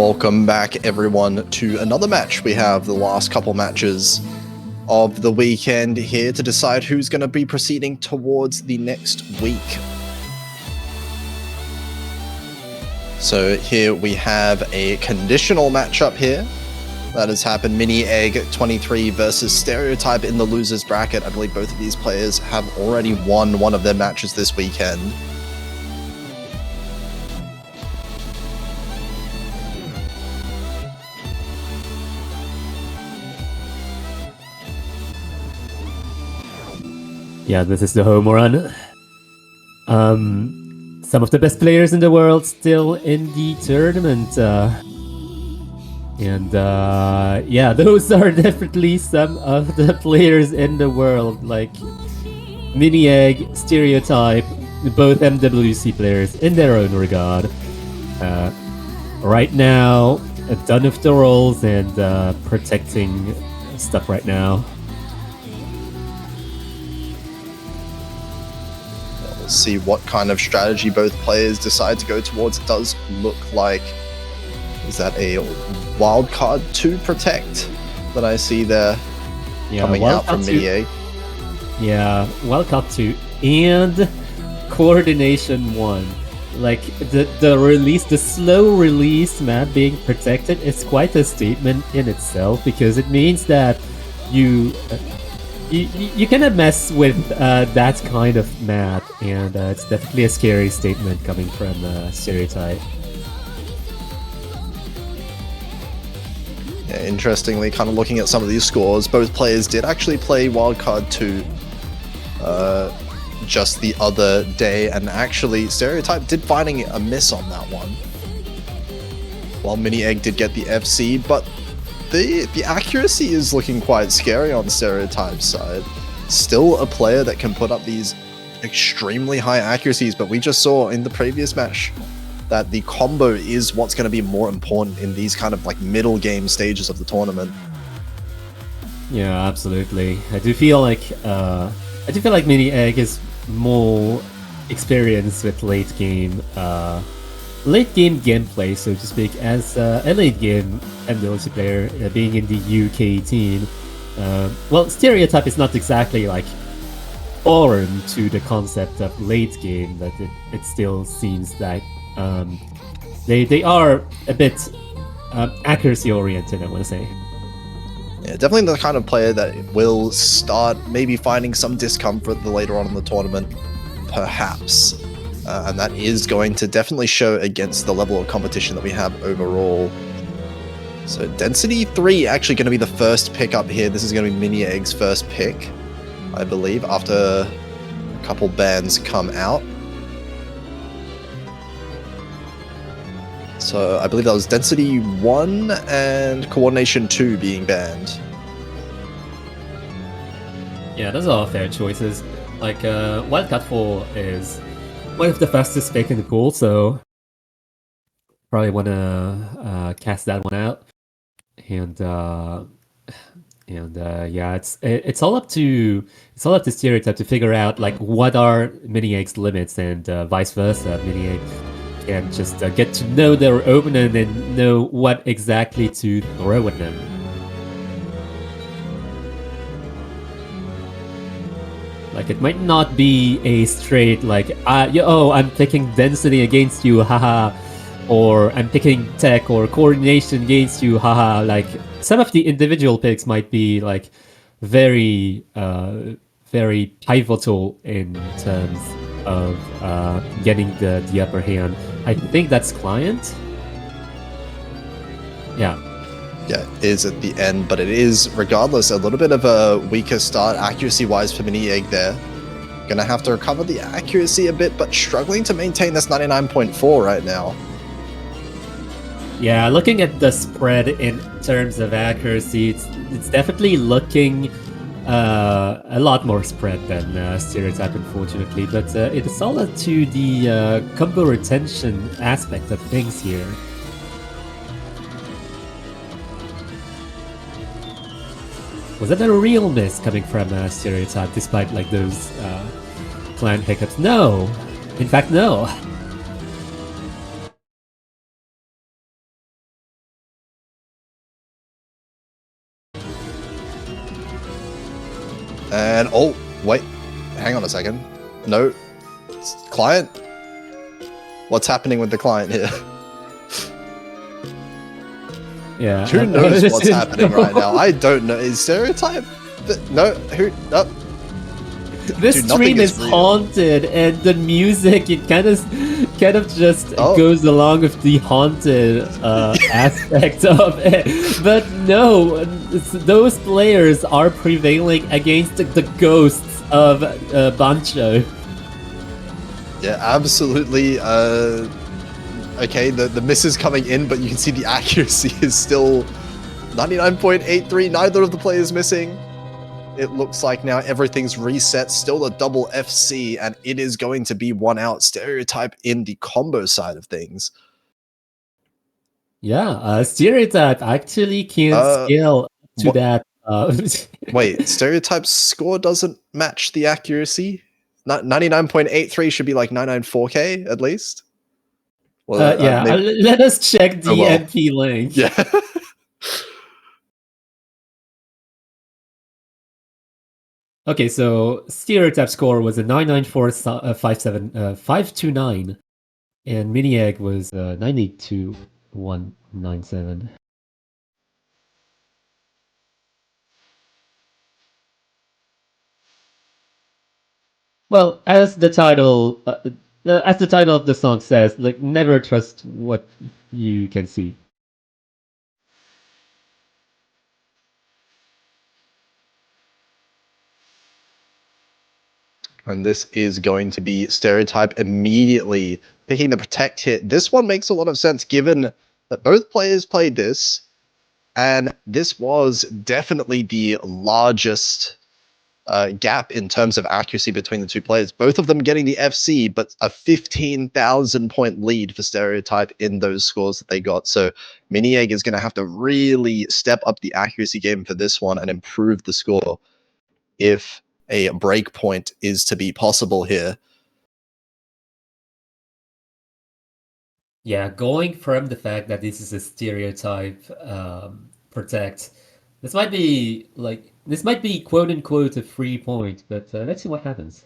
Welcome back, everyone, to another match. We have the last couple matches of the weekend here to decide who's going to be proceeding towards the next week. So here we have a conditional matchup here that has happened. Mini Egg 23 versus Stereotype in the losers bracket. I believe both of these players have already won one of their matches this weekend. Yeah, this is the home run. Some of the best players in the world still in the tournament. Yeah, those are definitely some of the players in the world, like Mini Egg, Stereotype, both MWC players in their own regard. Right now, done with the roles and protecting stuff right now. See what kind of strategy both players decide to go towards. It does look like, is that a wildcard to protect that I see there coming out from Mini Egg? Yeah, wildcard 2 and coordination 1. Like the release, the slow release map being protected is quite a statement in itself, because it means that you cannot mess with that kind of map, and it's definitely a scary statement coming from Stereotype. Yeah, interestingly, kind of looking at some of these scores, both players did actually play Wildcard 2 just the other day, and actually Stereotype did finding a miss on that one, while Mini Egg did get the FC, but the accuracy is looking quite scary on Stereotype's side. Still a player that can put up these extremely high accuracies, but we just saw in the previous match that the combo is what's going to be more important in these kind of like middle game stages of the tournament. Yeah, absolutely. I do feel like Mini Egg is more experienced with late game gameplay, so to speak, as a late game MWC player, being in the UK team. Well, Stereotype is not exactly like foreign to the concept of late game, but it still seems that they are a bit accuracy oriented, I want to say. Yeah, definitely the kind of player that will start maybe finding some discomfort later on in the tournament, perhaps. And that is going to definitely show against the level of competition that we have overall. So Density 3 actually going to be the first pick up here. This is going to be Mini Egg's first pick, I believe, after a couple bans come out. So I believe that was Density 1 and Coordination 2 being banned. Yeah, those are fair choices. Like, Wildcard 4 is one of the fastest pick in the pool, so probably want to cast that one out. And yeah, it's all up to Stereotype to figure out like what are Mini Egg's limits, and vice versa. Mini Egg can just get to know their opponent and know what exactly to throw at them. Like, it might not be a straight like, I'm picking density against you, haha, or I'm picking tech or coordination against you, haha. Like, some of the individual picks might be like very pivotal in terms of getting the upper hand. I think that's Client. Yeah. Yeah, it is at the end, but it is, regardless, a little bit of a weaker start accuracy-wise for Mini Egg there. Gonna have to recover the accuracy a bit, but struggling to maintain this 99.4 right now. Yeah, looking at the spread in terms of accuracy, it's definitely looking a lot more spread than Stereotype, unfortunately, but it is all up to the combo retention aspect of things here. Was that a real miss coming from Stereotype, despite like those planned hiccups? No! In fact, no! And, oh, wait. Hang on a second. No. Client? What's happening with the client here? Yeah. Who knows what's happening right now? I don't know. Is Stereotype? No. Who? No. This Dude, stream is real. haunted, and the music it kind of just Oh. goes along with the haunted aspect of it. But no, those players are prevailing against the ghosts of Bancho. Yeah, absolutely. Okay, the miss is coming in, but you can see the accuracy is still 99.83. Neither of the players missing. It looks like now everything's reset. Still a double FC, and it is going to be 1 out. Stereotype in the combo side of things. Yeah, Stereotype actually can scale to what? that. Wait, Stereotype's score doesn't match the accuracy? 99.83 should be like 994K at least? Well, yeah, let us check the NP link. Yeah. Okay, so Stereotype score was a 99457 and Mini Egg was 98197. Well, as the title of the song says, like never trust what you can see. And this is going to be Stereotype immediately picking the protect hit. This one makes a lot of sense given that both players played this, and this was definitely the largest gap in terms of accuracy between the two players. Both of them getting the FC, but a 15,000 point lead for Stereotype in those scores that they got. So Mini Egg is going to have to really step up the accuracy game for this one and improve the score if a break point is to be possible here. Yeah, going from the fact that this is a Stereotype protect, this might be quote unquote a free point, but let's see what happens.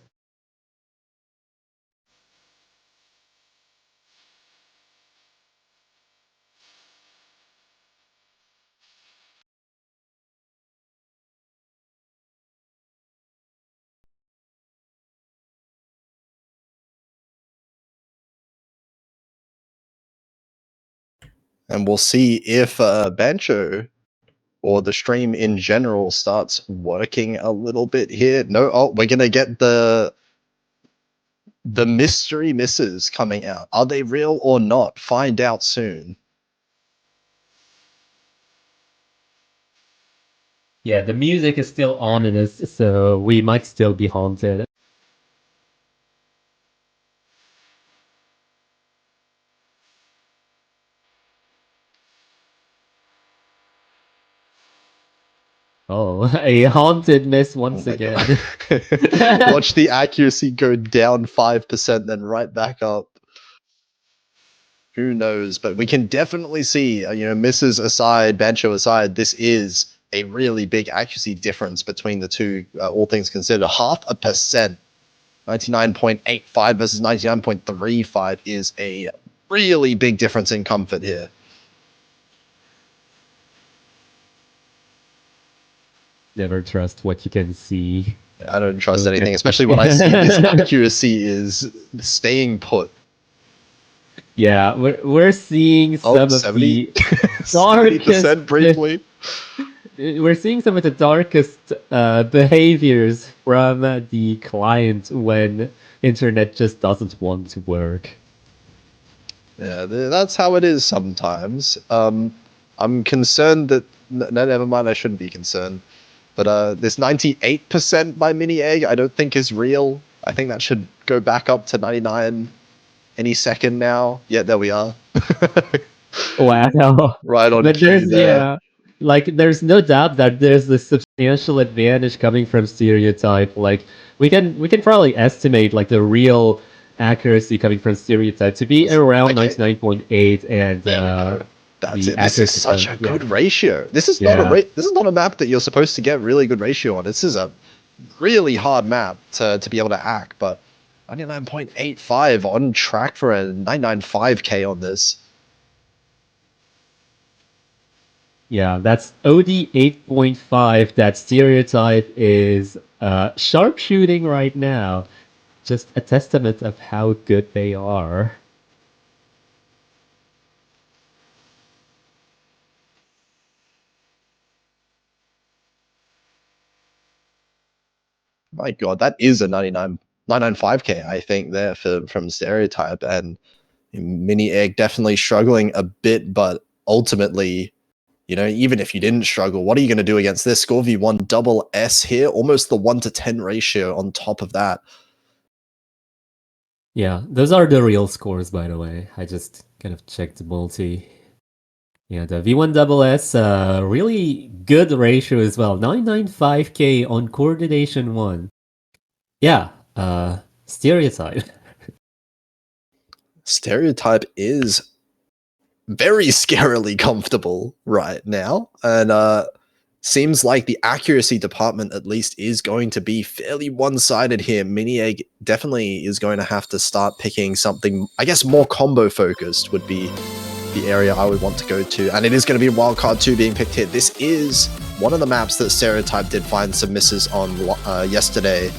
And we'll see if Bancho or the stream in general starts working a little bit here. No, oh, we're gonna get the mystery misses coming out. Are they real or not? Find out soon. Yeah, the music is still on in us, so we might still be haunted. Oh, a haunted miss once again. Watch the accuracy go down 5%, then right back up. Who knows? But we can definitely see, misses aside, Bancho aside, this is a really big accuracy difference between the two, all things considered. 0.5%. 99.85 versus 99.35 is a really big difference in comfort here. Never trust what you can see. I don't trust anything, especially when I see this accuracy is staying put. Yeah, we're seeing some of 70? the darkest 70% briefly. We're seeing some of the darkest behaviors from the client when internet just doesn't want to work. Yeah, that's how it is sometimes. I'm concerned that never mind. I shouldn't be concerned. But this 98% by Mini Egg, I don't think is real. I think that should go back up to 99 any second now. Yeah, there we are. Wow. Right on But cue there. Yeah, like there's no doubt that there's a substantial advantage coming from Stereotype. Like we can probably estimate like the real accuracy coming from Stereotype to be around 99.8 and that's it. This is such a good ratio. This is not a map that you're supposed to get really good ratio on. This is a really hard map to be able to act, but 99.85 on track for a 995k on this. Yeah, that's OD 8.5. That Stereotype is sharpshooting right now. Just a testament of how good they are. My God, that is a 995k, I think, there from Stereotype. And Mini Egg definitely struggling a bit, but ultimately, you know, even if you didn't struggle, what are you going to do against this? Score V1 double S here, almost the 1-to-10 ratio on top of that. Yeah, those are the real scores, by the way. I just kind of checked the multi. Yeah, the V1 double S, really good ratio as well. 995k on coordination 1. Yeah, Stereotype. Stereotype is very scarily comfortable right now, and seems like the accuracy department at least is going to be fairly one-sided here. Mini Egg definitely is going to have to start picking something, I guess, more combo focused would be the area I would want to go to, and it is going to be Wildcard 2 being picked here. This is one of the maps that Stereotype did find some misses on yesterday,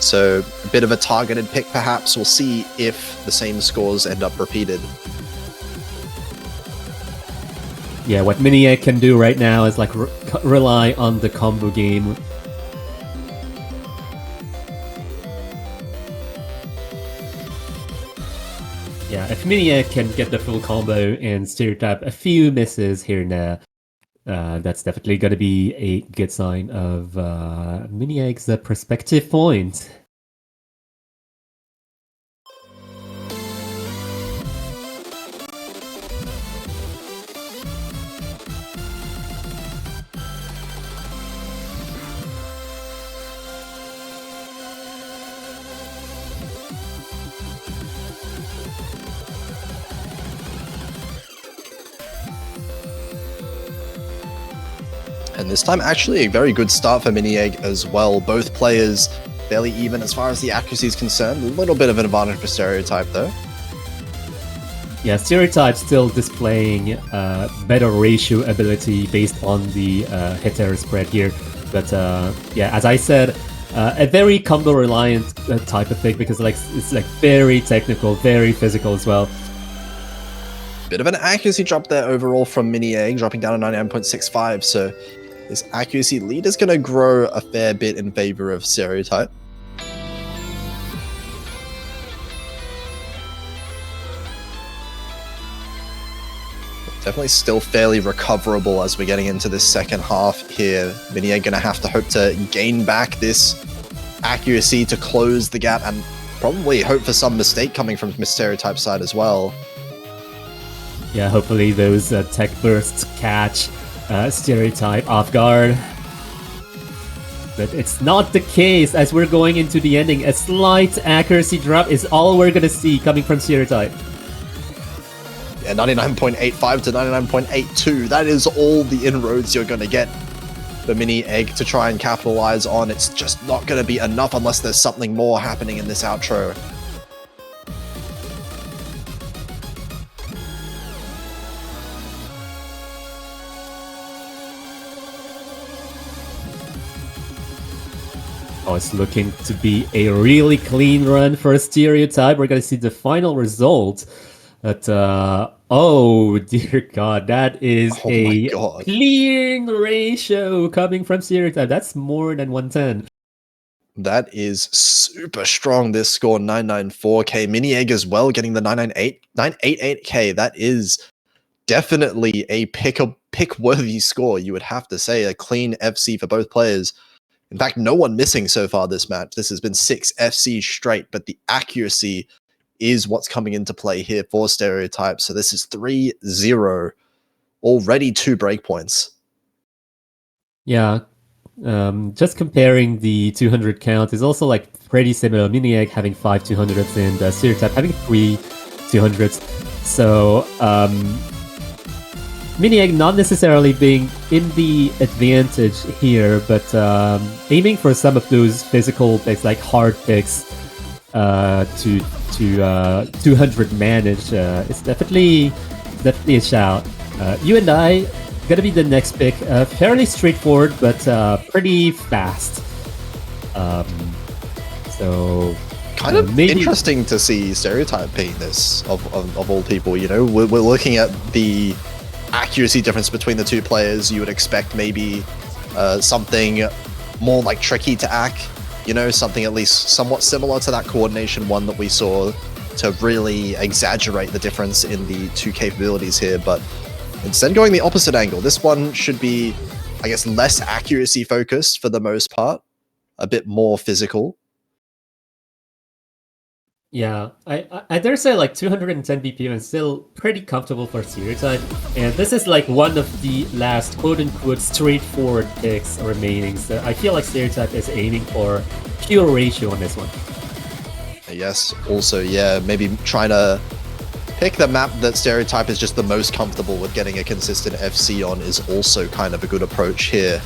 so a bit of a targeted pick perhaps. We'll see if the same scores end up repeated. Yeah, what Mini Egg can do right now is like rely on the combo game. Yeah, if Mini Egg can get the full combo and Stereotype a few misses here and there, that's definitely going to be a good sign of Mini Egg's perspective point. And this time, actually, a very good start for Mini Egg as well. Both players fairly even as far as the accuracy is concerned. A little bit of an advantage for Stereotype, though. Yeah, Stereotype still displaying better ratio ability based on the hit-error spread here. But yeah, as I said, a very combo-reliant type of thing, because it's like very technical, very physical as well. Bit of an accuracy drop there overall from Mini Egg, dropping down to 99.65. So this accuracy lead is going to grow a fair bit in favor of Stereotype. Definitely still fairly recoverable as we're getting into this second half here. Mini Egg going to have to hope to gain back this accuracy to close the gap, and probably hope for some mistake coming from Stereotype's side as well. Yeah, hopefully those tech bursts catch Stereotype off guard. But it's not the case as we're going into the ending. A slight accuracy drop is all we're gonna see coming from Stereotype. Yeah, 99.85 to 99.82. That is all the inroads you're going to get for Mini Egg to try and capitalize on. It's just not going to be enough unless there's something more happening in this outro. Oh, it's looking to be a really clean run for Stereotype. We're gonna see the final result. But oh dear God, that is a clean ratio coming from Stereotype. That's more than 110. That is super strong, this score, 994k. Mini Egg as well, getting the 988k. That is definitely a pick-worthy score, you would have to say. A clean FC for both players. In fact, no one missing so far this match. This has been 6 FCs straight, but the accuracy is what's coming into play here for Stereotype. So this is 3-0, already 2 breakpoints. Yeah, just comparing the 200 count is also like pretty similar. Mini Egg having 5 200s and Stereotype having 3 200s. So Miniegg not necessarily being in the advantage here, but aiming for some of those physical picks, like hard picks, to 200 manage is definitely a shout. You and I gonna be the next pick. Fairly straightforward, but pretty fast. So kind of maybe interesting to see Stereotype picking this of all people. You know, we're looking at the accuracy difference between the two players. You would expect maybe something more like tricky to act. You know, something at least somewhat similar to that coordination one that we saw to really exaggerate the difference in the two capabilities here. But instead going the opposite angle, this one should be, I guess, less accuracy focused for the most part, a bit more physical. Yeah, I dare say like 210 BPM is still pretty comfortable for Stereotype, and this is like one of the last quote-unquote straightforward picks remaining, so I feel like Stereotype is aiming for pure ratio on this one. Yes, also, yeah, maybe trying to pick the map that Stereotype is just the most comfortable with getting a consistent FC on is also kind of a good approach here.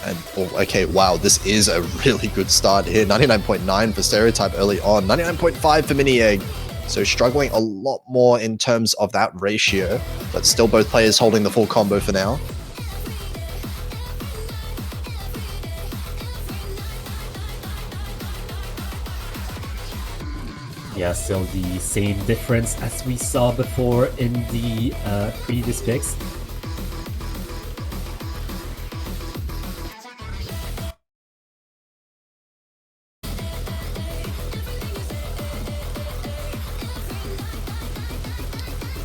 And, oh, okay, wow, this is a really good start here. 99.9 for Stereotype early on, 99.5 for Miniegg. So struggling a lot more in terms of that ratio, but still both players holding the full combo for now. Yeah, still the same difference as we saw before in the previous picks.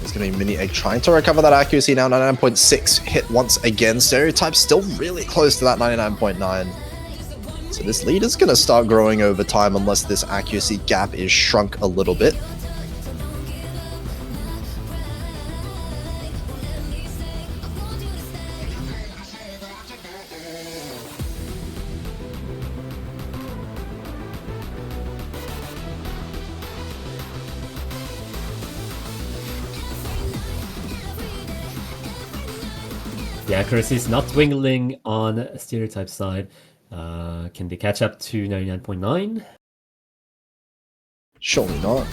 It's going to be Miniegg trying to recover that accuracy now. 99.6 hit once again. Stereotype still really close to that 99.9. So this lead is going to start growing over time unless this accuracy gap is shrunk a little bit. The accuracy is not dwindling on Stereotype side. Can they catch up to 99.9? Surely not.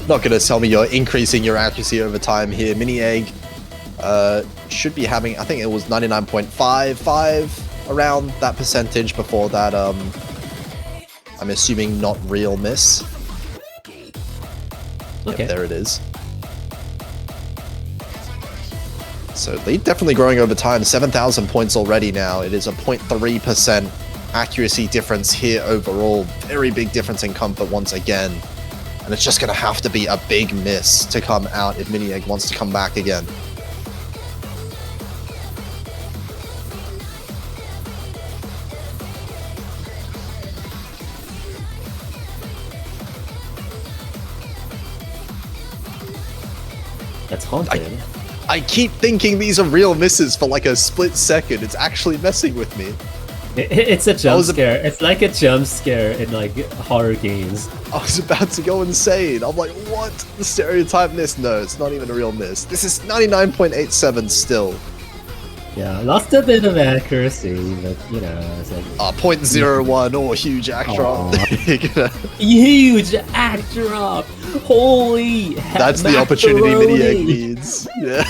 Not going to tell me you're increasing your accuracy over time here. Miniegg should be having, I think it was 99.55 around that percentage before that, I'm assuming not real miss. Okay. Yep, there it is. So lead definitely growing over time, 7,000 points already now. It is a 0.3% accuracy difference here overall. Very big difference in comfort once again. And it's just going to have to be a big miss to come out if Miniegg wants to come back again. That's haunted. I keep thinking these are real misses for like a split second. It's actually messing with me. It's a jump scare. It's like a jump scare in like horror games. I was about to go insane. I'm like, what? The Stereotype miss? No, it's not even a real miss. This is 99.87 still. Yeah, lost a bit of accuracy, but you know, it's like 0.01 or huge act drop. Huge act drop. Holy! That's the opportunity Miniegg needs. Yeah.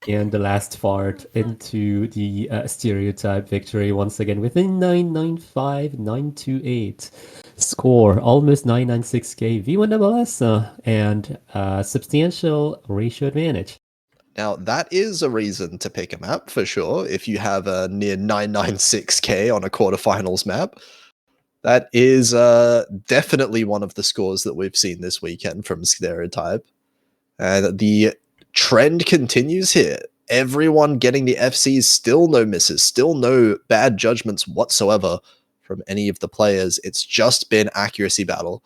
And the last fart into the Stereotype victory once again within 995,928. Score almost 996k V1SS and substantial ratio advantage. Now, that is a reason to pick a map for sure. If you have a near 996k on a quarterfinals map, that is definitely one of the scores that we've seen this weekend from Stereotype. And the trend continues here. Everyone getting the FCs, still no misses, still no bad judgments whatsoever from any of the players. It's just been accuracy battle.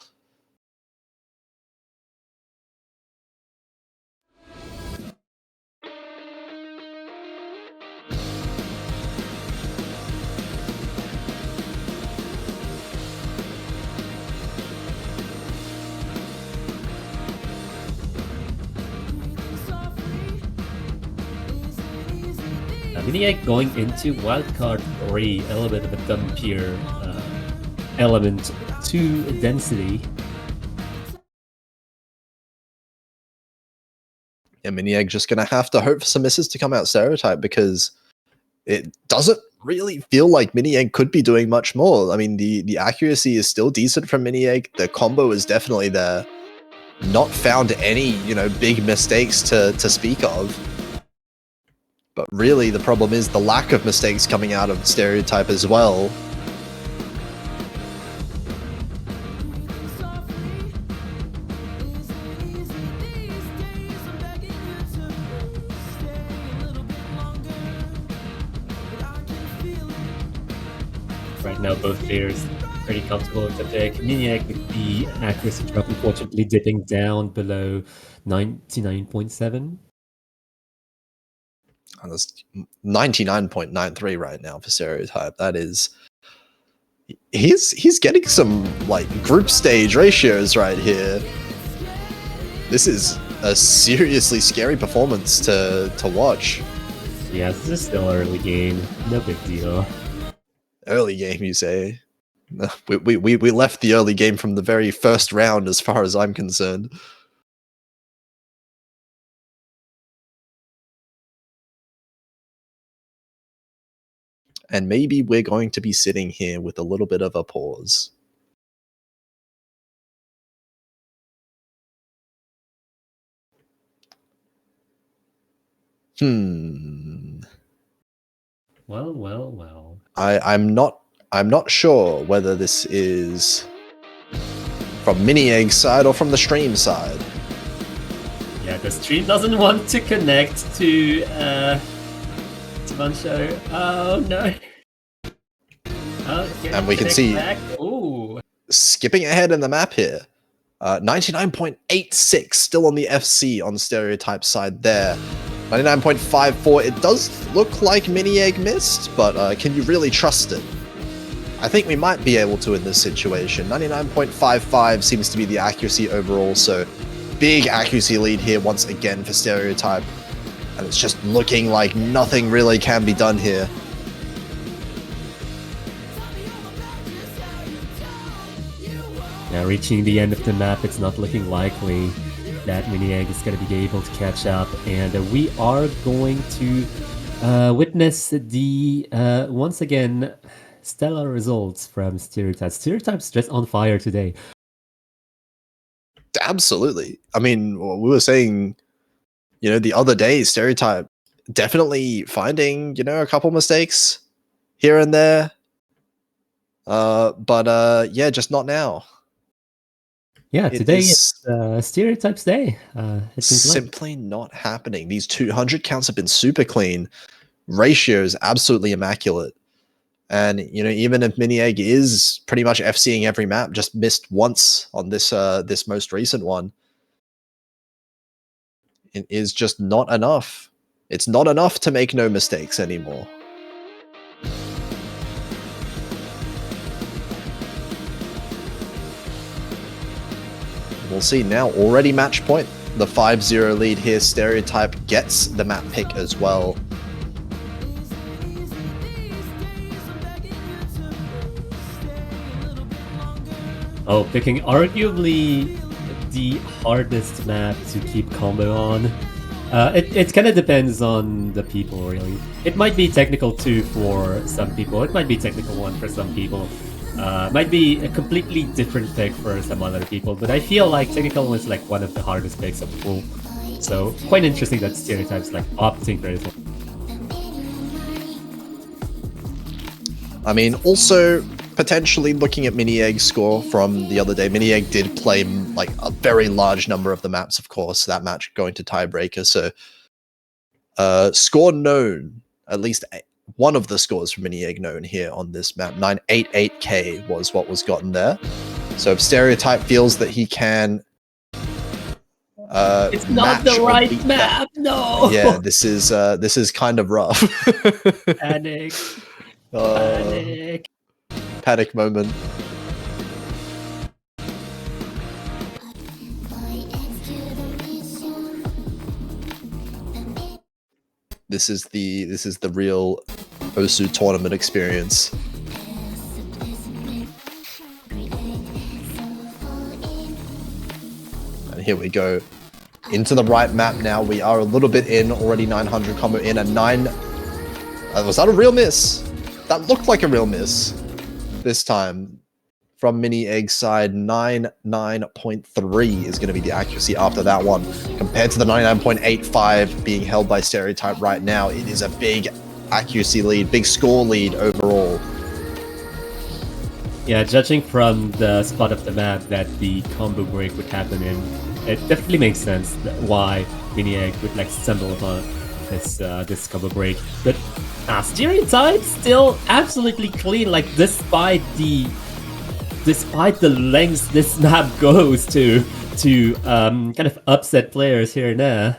Miniac going into wildcard 3, a little bit of a dumpier element to density. Yeah, Miniag just gonna have to hope for some misses to come out Stereotype, because it doesn't really feel like Miniag could be doing much more. I mean, the accuracy is still decent from Miniag. The combo is definitely there. Not found any, big mistakes to speak of. But really, the problem is the lack of mistakes coming out of Stereotype as well. Right now, both players pretty comfortable with the pick. Miniac with the accuracy drop, unfortunately dipping down below 99.7. And that's 99.93 right now for Stereotype. That is... He's getting some, group stage ratios right here. This is a seriously scary performance to watch. Yeah, this is still early game. No big deal. Early game, you say? We left the early game from the very first round, as far as I'm concerned. And maybe we're going to be sitting here with a little bit of a pause. Well. I'm not sure whether this is from Miniagg's side or from the stream side. Yeah, the stream doesn't want to connect to Mancho. Oh no. And we can see Ooh. skipping ahead in the map here. 99.86 still on the FC on Stereotype side there. 99.54, it does look like Miniag missed, but can you really trust it? I think we might be able to in this situation. 99.55 seems to be the accuracy overall, so big accuracy lead here once again for Stereotype. And it's just looking like nothing really can be done here. Now reaching the end of the map, it's not looking likely that Miniag is going to be able to catch up, and we are going to witness the, once again, stellar results from Stereotype. Stereotype's just on fire today. Absolutely. I mean, we were saying, the other day, Stereotype definitely finding, a couple mistakes here and there. But yeah, just not now. Yeah, today is Stereotype's day. It's simply not happening. These 200 counts have been super clean. Ratios absolutely immaculate. And, even if Miniag is pretty much FCing every map, just missed once on this this most recent one, it is just not enough. It's not enough to make no mistakes anymore. We'll see now. Already match point. The 5-0 lead here. Stereotype gets the map pick as well. Oh, picking arguably the hardest map to keep combo on. It kind of depends on the people, really. It might be technical 2 for some people. It might be technical 1 for some people. Might be a completely different pick for some other people, but I feel like technical was like one of the hardest picks of the pool. So quite interesting that Stereotype's like opting for it. I mean, also potentially looking at Miniagg's score from the other day. Miniag did play like a very large number of the maps, of course, that match going to tiebreaker. So score known, at least one of the scores from Miniag known here on this map. 988k was what was gotten there. So if Stereotype feels that he can it's not the right map, no. Yeah, this is kind of rough. Panic. Panic. Panic moment. This is the real Osu tournament experience. And here we go. Into the right map now. We are a little bit in, already 900 combo in, and 9... was that a real miss? That looked like a real miss this time. From Mini Egg's side, 99.3 is going to be the accuracy after that one. Compared to the 99.85 being held by Stereotype right now, it is a big accuracy lead, big score lead overall. Yeah, judging from the spot of the map that the combo break would happen in, it definitely makes sense why Mini Egg would like stumble upon this combo break. But Stereotype still absolutely clean, like despite the lengths this map goes to kind of upset players here and there.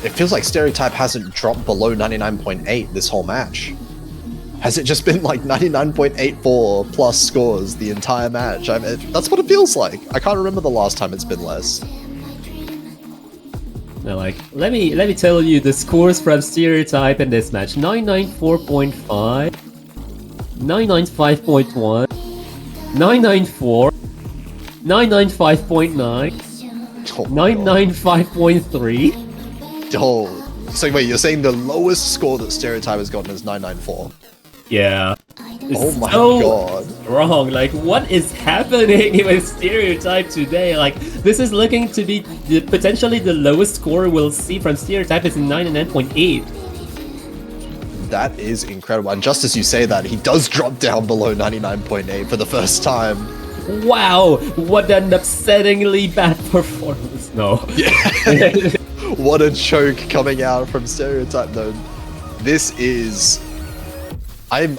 It feels like Stereotype hasn't dropped below 99.8 this whole match. Has it just been like 99.84 plus scores the entire match? I mean, that's what it feels like. I can't remember the last time it's been less. Now, like, let me tell you the scores from Stereotype in this match: 994.5, 995.1, 994, 995.9, 995.3. Oh, so wait, you're saying the lowest score that Stereotype has gotten is 994? Yeah. Oh my god. Wrong. Like, what is happening with Stereotype today? Like, this is looking to be potentially the lowest score we'll see from Stereotype is 99.8. That is incredible. And just as you say that, he does drop down below 99.8 for the first time. Wow, what an upsettingly bad performance. No. Yeah. What a choke coming out from Stereotype though. This is... I'm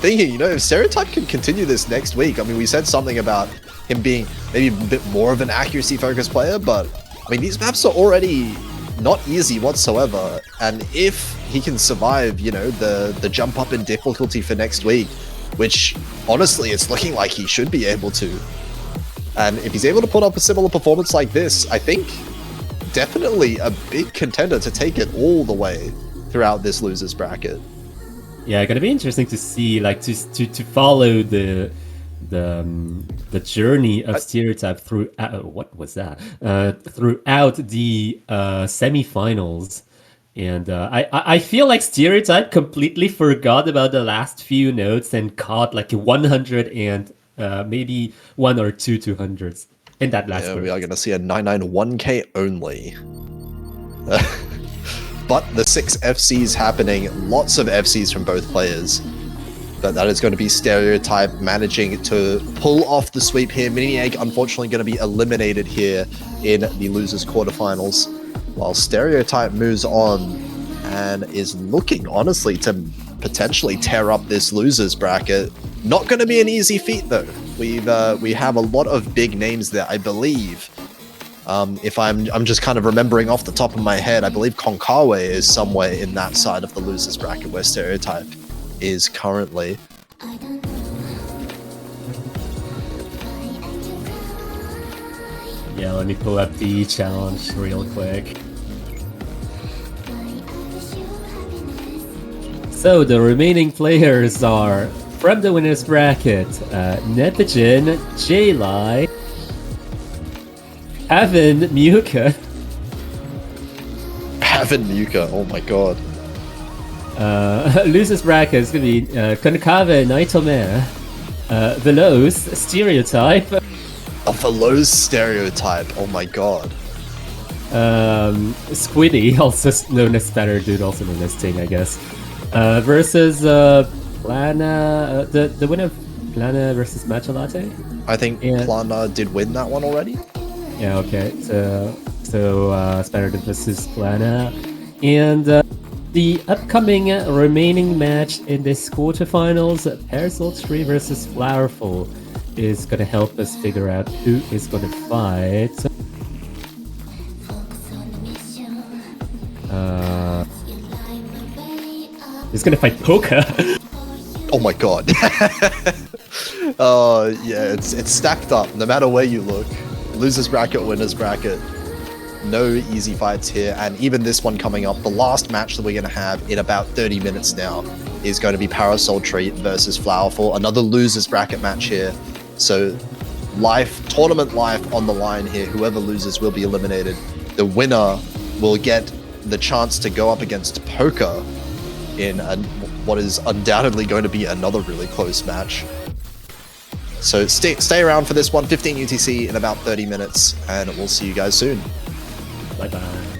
thinking, you know, if Stereotype can continue this next week, I mean, we said something about him being maybe a bit more of an accuracy-focused player, but, I mean, these maps are already not easy whatsoever, and if he can survive, you know, the jump up in difficulty for next week, which, honestly, it's looking like he should be able to, and if he's able to put up a similar performance like this, I think definitely a big contender to take it all the way throughout this losers bracket. Yeah, gonna be interesting to see, like, to follow the journey of Stereotype through what was that? Throughout the semifinals, and I feel like Stereotype completely forgot about the last few notes and caught like 100 and maybe 1 or 2 200s in that last. Yeah, burst. we are gonna see a 991k only. But the 6 FCs happening, lots of FCs from both players. But that is going to be Stereotype managing to pull off the sweep here. Mini Egg unfortunately going to be eliminated here in the losers quarterfinals, while Stereotype moves on and is looking honestly to potentially tear up this losers bracket. Not going to be an easy feat though. We have a lot of big names there, I believe. If I'm just kind of remembering off the top of my head, I believe Konkawa is somewhere in that side of the losers bracket where Stereotype is currently. Yeah, let me pull up the challenge real quick. So the remaining players are from the winners bracket: Nepijin, J-Lai, Haven, Muka. Haven Muka, oh my god. Losers bracket is gonna be Konkawa, Naitome, Veloz, Stereotype. A Veloz Stereotype, oh my god. Squiddy, also known as Spatter Dude, also known as Ting, I guess. Versus Plana, the winner of Plana versus Matcha Latte? I think Plana did win that one already. Yeah, okay. So Spatter Dude versus Plana. And the upcoming remaining match in this quarterfinals, Parasol Tree versus Flowerful, is going to help us figure out who is going to fight. He's going to fight Poka. Oh my god. Oh yeah, it's stacked up no matter where you look. losers bracket, winners bracket. No easy fights here, and even this one coming up, the last match that we're going to have in about 30 minutes now is going to be Parasol Treat versus Flowerful, another losers bracket match here. So tournament life on the line here. Whoever loses will be eliminated. The winner will get the chance to go up against Poker in what is undoubtedly going to be another really close match. So stay around for this one, 15 UTC in about 30 minutes, and we'll see you guys soon. Bye-bye.